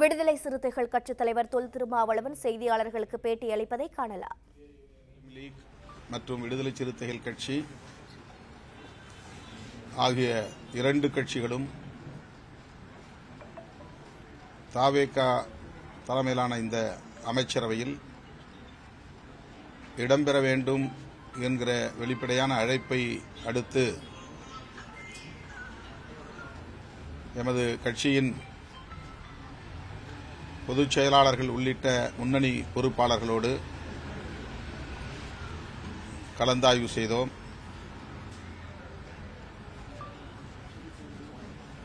விடுதலை சிறுத்தைகள் கட்சித் தலைவர் தொல் திருமாவளவன் செய்தியாளர்களுக்கு பேட்டியளிப்பதை காணலாம். மற்றும் விடுதலை சிறுத்தைகள் கட்சி ஆகிய இரண்டு கட்சிகளும் தவேக தலைமையிலான இந்த அமைச்சரவையில் இடம்பெற வேண்டும் என்கிற வெளிப்படையான அழைப்பை அடுத்து எமது கட்சியின் பொதுச் செயலாளர்கள் உள்ளிட்ட முன்னணி பொறுப்பாளர்களோடு கலந்தாய்வு செய்தோம்.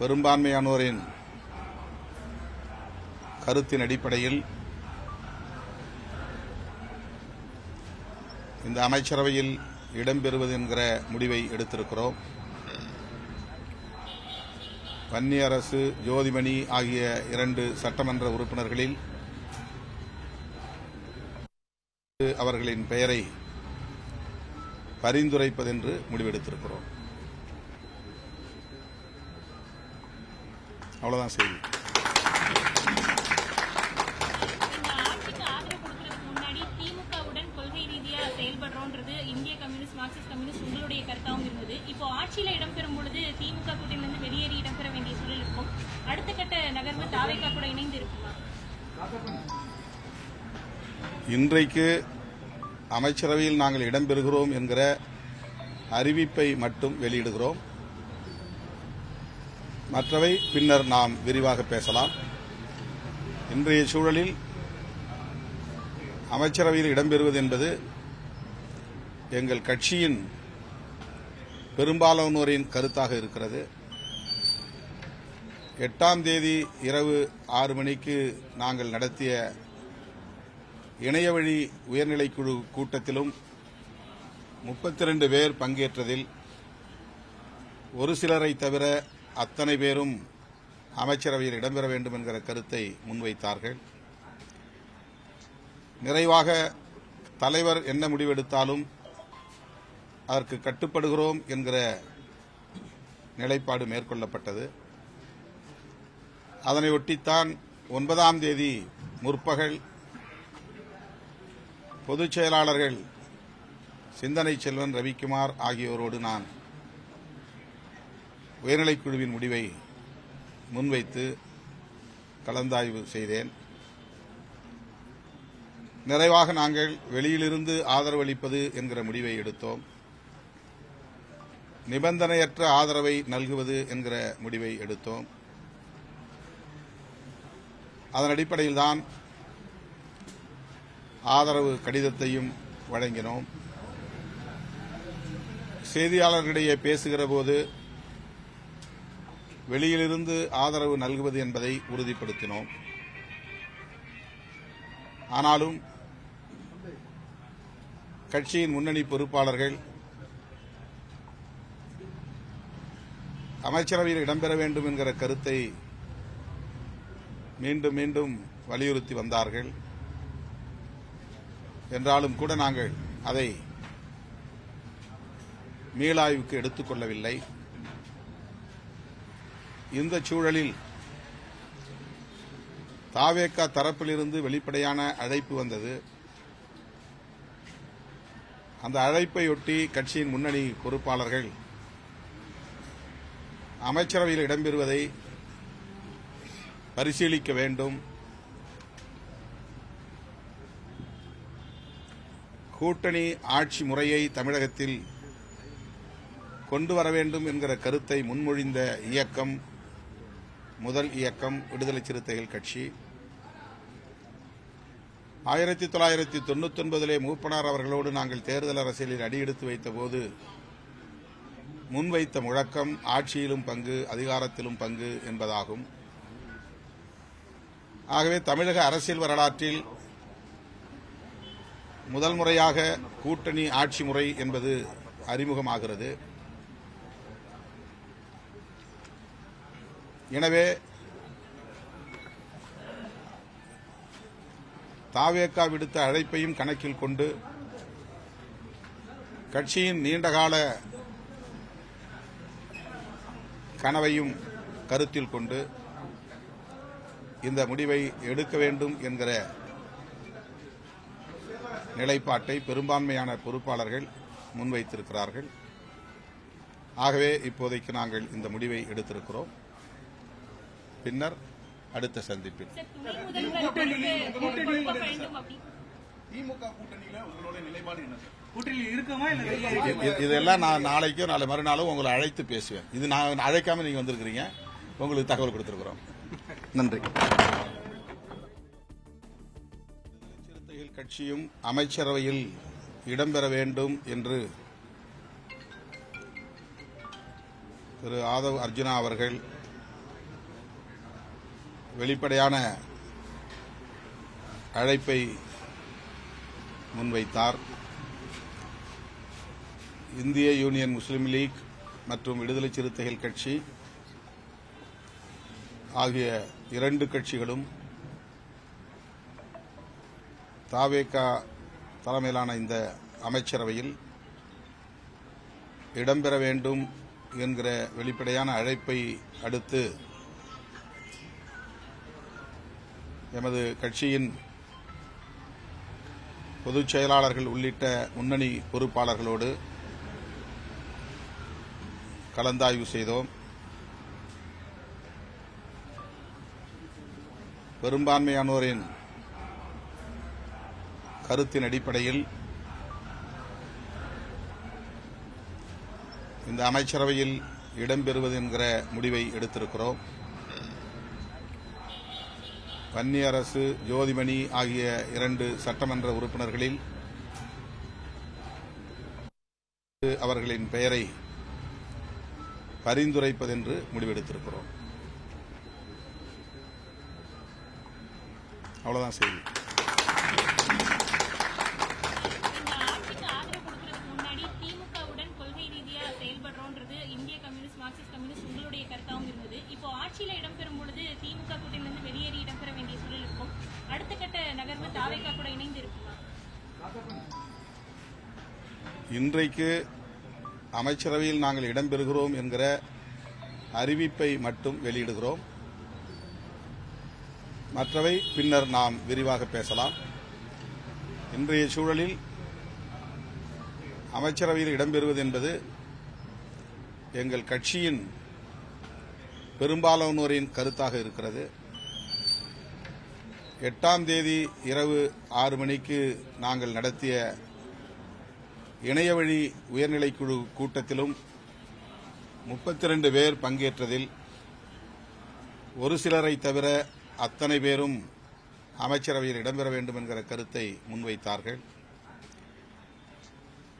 பெரும்பான்மையானோரின் கருத்தின் அடிப்படையில் இந்த அமைச்சரவையில் இடம்பெறுவது என்கிற முடிவை எடுத்திருக்கிறோம். வன்னியரசு, ஜோதிமணி ஆகிய இரண்டு சட்டமன்ற உறுப்பினர்களில் அவர்களின் பெயரை பரிந்துரைப்பதென்று முடிவெடுத்திருக்கிறோம். அவ்வளவுதான் செய்தி. இந்திய கம்யூனிஸ்ட், மார்க்சிஸ்ட் கம்யூனிஸ்ட் உங்களுடைய கருத்தாகவும் இருந்தது. இப்போ ஆட்சியில இடம்பெறும் பொழுது திமுக கூட்டணியிலிருந்து வெளியேறி இடம்பெற வேண்டிய சூழல் இருக்கும். அடுத்த கட்ட நகர்வு தவேக கூட இணைந்து இருக்குமா? இன்றைக்கு அமைச்சரவையில் நாங்கள் இடம்பெறுகிறோம் என்கிற அறிவிப்பை மட்டும் வெளியிடுகிறோம். மற்றவை பின்னர் நாம் விரிவாக பேசலாம். இன்றைய சூழலில் அமைச்சரவையில் இடம்பெறுவது என்பது எங்கள் கட்சியின் பெரும்பாலானோரின் கருத்தாக இருக்கிறது. 8ஆம் தேதி இரவு 6 மணிக்கு நாங்கள் நடத்திய இணையவழி உயர்நிலைக்குழு கூட்டத்திலும் 32 பேர் பங்கேற்றதில் ஒரு சிலரை தவிர அத்தனை பேரும் அமைச்சரவையில் இடம்பெற வேண்டும் என்கிற கருத்தை முன்வைத்தார்கள். நிறைவாக தலைவர் என்ன முடிவெடுத்தாலும் அதற்கு கட்டுப்படுகிறோம் என்கிற நிலைப்பாடு மேற்கொள்ளப்பட்டது. அதனையொட்டித்தான் 9ஆம் தேதி முற்பகல் பொதுச் செயலாளர்கள் சிந்தனை செல்வன், ரவிக்குமார் ஆகியோரோடு நான் உயர்நிலைக்குழுவின் முடிவை முன்வைத்து கலந்தாய்வு செய்தேன். நிறைவாக நாங்கள் வெளியிலிருந்து ஆதரவு அளிப்பது என்கிற முடிவை எடுத்தோம். நிபந்தனையற்ற ஆதரவை நல்குவது என்கிற முடிவை எடுத்தோம். அதன் அடிப்படையில்தான் ஆதரவு கடிதத்தையும் வழங்கினோம். செய்தியாளர்களிடையே பேசுகிற போது வெளியிலிருந்து ஆதரவு நல்குவது என்பதை உறுதிப்படுத்தினோம். ஆனாலும் கட்சியின் முன்னணி பொறுப்பாளர்கள் அமைச்சரவையில் இடம்பெற வேண்டும் என்கிற கருத்தை மீண்டும் மீண்டும் வலியுறுத்தி வந்தார்கள். என்றாலும் கூட நாங்கள் அதை மீளாய்வுக்கு எடுத்துக் கொள்ளவில்லை. இந்த சூழலில் தவேக தரப்பிலிருந்து வெளிப்படையான அழைப்பு வந்தது. அந்த அழைப்பையொட்டி கட்சியின் முன்னணி பொறுப்பாளர்கள் அமைச்சரவையில் இடம்பெறுவதை பரிசீலிக்க வேண்டும், கூட்டணி ஆட்சி முறையை தமிழகத்தில் கொண்டு வர வேண்டும் என்கிற கருத்தை முன்மொழிந்த இயக்கம் முதல் இயக்கம் விடுதலை சிறுத்தைகள் கட்சி. 1999 மூப்பனார் அவர்களோடு நாங்கள் தேர்தல் அரசியலில் அடியெடுத்து வைத்தபோது முன்வைத்த முழக்கம் ஆட்சியிலும் பங்கு, அதிகாரத்திலும் பங்கு என்பதாகும். ஆகவே தமிழக அரசியல் வரலாற்றில் முதல் முறையாக கூட்டணி ஆட்சி முறை என்பது அறிமுகமாகிறது. எனவே தவேக விடுத்த அழைப்பையும் கணக்கில் கொண்டு கட்சியின் நீண்டகால கனவையும் கருத்தில் கொண்டு இந்த முடிவை எடுக்க வேண்டும் என்கிற நிலைப்பாட்டை பெரும்பான்மையான பொறுப்பாளர்கள் முன்வைத்திருக்கிறார்கள். ஆகவே இப்போதைக்கு நாங்கள் இந்த முடிவை எடுத்திருக்கிறோம். பின்னர் அடுத்த சந்திப்பில் இதெல்லாம் நான் நாளைக்கோ நாளை மறுநாளும் உங்களை அழைத்து பேசுவேன். இது நான் அழைக்காம நீங்க வந்திருக்கிறீங்க, உங்களுக்கு தகவல் கொடுத்திருக்கிறோம். நன்றி. சிறுத்தைகள் கட்சியும் அமைச்சரவையில் இடம்பெற வேண்டும் என்று திரு ஆதவ் அர்ஜுனா அவர்கள் வெளிப்படையான அழைப்பை முன்வைத்தார். இந்திய யூனியன் முஸ்லீம் லீக் மற்றும் விடுதலை சிறுத்தைகள் கட்சி ஆகிய இரண்டு கட்சிகளும் தாவேகா தலைமையிலான இந்த அமைச்சரவையில் இடம்பெற வேண்டும் என்கிற வெளிப்படையான அழைப்பை அடுத்து எமது கட்சியின் பொதுச் செயலாளர்கள் உள்ளிட்ட முன்னணி பொறுப்பாளர்களோடு கலந்தாய்வு செய்தோம். பெரும்பான்மையானோரின் கருத்தின் அடிப்படையில் இந்த அமைச்சரவையில் இடம்பெறுவது என்கிற முடிவை எடுத்திருக்கிறோம். வன்னியரசு, ஜோதிமணி ஆகிய இரண்டு சட்டமன்ற உறுப்பினர்களில் அவர்களின் பெயரை பரிந்துரைப்பதென்று முடிவெடுத்திருக்கிறோம். அவ்வளவுதான் செய்தி. ஆட்சியில இடம்பெறும் பொழுது திமுக கூட்டணியிலிருந்து வெளியேறி இடம்பெற வேண்டிய சூழல் இருக்கும். அடுத்த கட்ட நகர்வு தாவேகா கூட இணைந்து இருக்குமா? இன்றைக்கு அமைச்சரவையில் நாங்கள் இடம்பெறுகிறோம் என்கிற அறிவிப்பை மட்டும் வெளியிடுகிறோம். மற்றவை பின்னர் நாம் விரிவாக பேசலாம். இன்றைய சூழலில் அமைச்சரவையில் இடம்பெறுவது என்பது எங்கள் கட்சியின் பெரும்பாலானோரின் கருத்தாக இருக்கிறது. 8ஆம் தேதி இரவு 6 மணிக்கு நாங்கள் நடத்திய இணையவழி உயர்நிலைக்குழு கூட்டத்திலும் 32 பேர் பங்கேற்றதில் ஒரு சிலரை தவிர அத்தனை பேரும் அமைச்சரவையில் இடம்பெற வேண்டும் என்கிற கருத்தை முன்வைத்தார்கள்.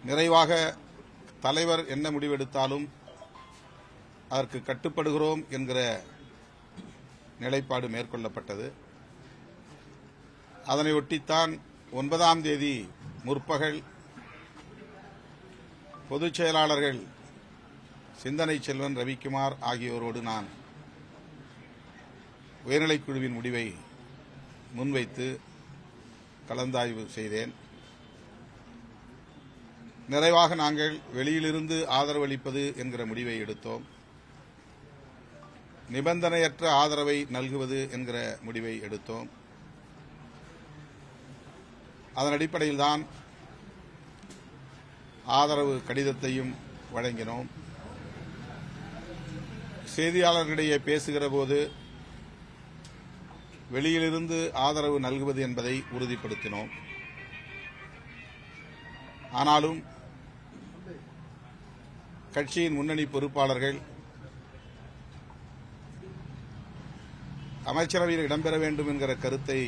நிறைவாக தலைவர் என்ன முடிவெடுத்தாலும் அதற்கு கட்டுப்படுகிறோம் என்கிற நிலைப்பாடு மேற்கொள்ளப்பட்டது. அதனையொட்டித்தான் 9ஆம் தேதி முற்பகல் பொதுச் செயலாளர்கள் சிந்தனை செல்வன், ரவிக்குமார் ஆகியோரோடு நான் உயர்நிலைக்குழுவின் முடிவை முன்வைத்து கலந்தாய்வு செய்தேன். நிறைவாக நாங்கள் வெளியிலிருந்து ஆதரவளிப்பது என்கிற முடிவை எடுத்தோம். நிபந்தனையற்ற ஆதரவை நல்குவது என்கிற முடிவை எடுத்தோம். அதன் அடிப்படையில்தான் ஆதரவு கடிதத்தையும் வழங்கினோம். செய்தியாளர்களிடையே பேசுகிற போது வெளியிலிருந்து ஆதரவு நல்குவது என்பதை உறுதிப்படுத்தினோம். ஆனாலும் கட்சியின் முன்னணி பொறுப்பாளர்கள் அமைச்சரவையில் இடம்பெற வேண்டும் என்கிற கருத்தை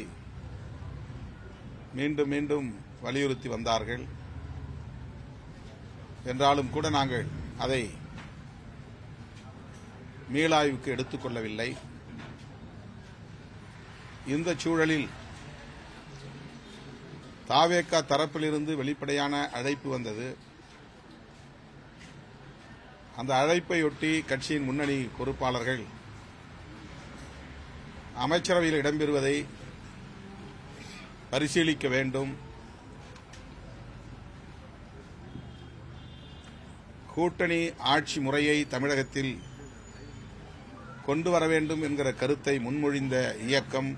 மீண்டும் மீண்டும் வலியுறுத்தி வந்தார்கள். என்றாலும் கூட நாங்கள் அதை மீளாய்வுக்கு எடுத்துக் கொள்ளவில்லை. இந்த சூழலில் தாவேகா தரப்பிலிருந்து வெளிப்படையான அழைப்பு வந்தது. அந்த அழைப்பையொட்டி கட்சியின் முன்னணி பொறுப்பாளர்கள் அமைச்சரவையில் இடம்பெறுவதை பரிசீலிக்க வேண்டும், கூட்டணி ஆட்சி முறையை தமிழகத்தில் கொண்டு வர வேண்டும் என்கிற கருத்தை முன்மொழிந்த இயக்கம்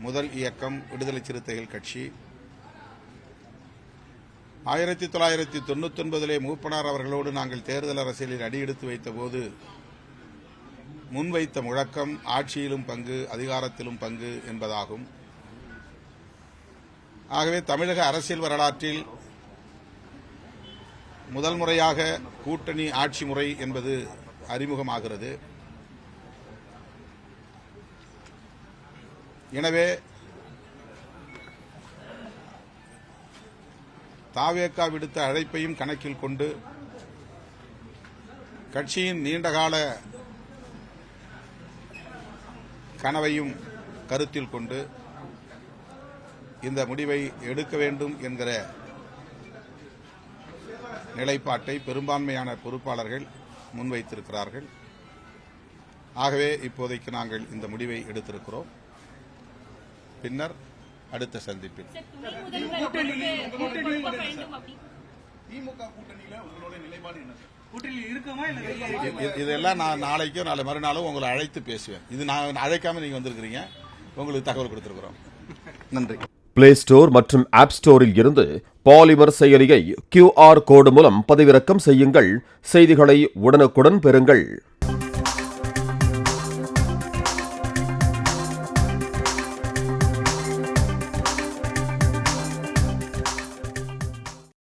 முதல் இயக்கம் விடுதலை சிறுத்தைகள் கட்சி. 1999 மூப்பனார் அவர்களோடு நாங்கள் தேர்தல் அரசியலில் அடியெடுத்து வைத்தபோது முன்வைத்த முழக்கம் ஆட்சியிலும் பங்கு, அதிகாரத்திலும் பங்கு என்பதாகும். ஆகவே தமிழக அரசியல் வரலாற்றில் முதல் முறையாக கூட்டணி ஆட்சி முறை என்பது அறிமுகமாகிறது. எனவே தாவேகா விடுத்த அழைப்பையும் கணக்கில் கொண்டு கட்சியின் நீண்டகால கனவையும் கருத்தில் கொண்டு இந்த முடிவை எடுக்க வேண்டும் என்கிற நிலைப்பாட்டை பெரும்பான்மையான பொறுப்பாளர்கள் முன்வைத்திருக்கிறார்கள். ஆகவே இப்போதைக்கு நாங்கள் இந்த முடிவை எடுத்திருக்கிறோம். பின்னர் அடுத்த சந்திப்பில் இதெல்லாம் நான் நாளைக்கோ நாளை மறுநாளும் உங்களை அழைத்து பேசுவேன். இது நான் அழைக்காம நீங்க வந்திருக்கிறீங்க, உங்களுக்கு தகவல் கொடுத்திருக்கிறோம். நன்றி. பிளே ஸ்டோர் மற்றும் ஆப் ஸ்டோரில் இருந்து பாலிமர் செயலியை QR கோடு மூலம் பதிவிறக்கம் செய்யுங்கள். செய்திகளை உடனுக்குடன் பெறுங்கள்.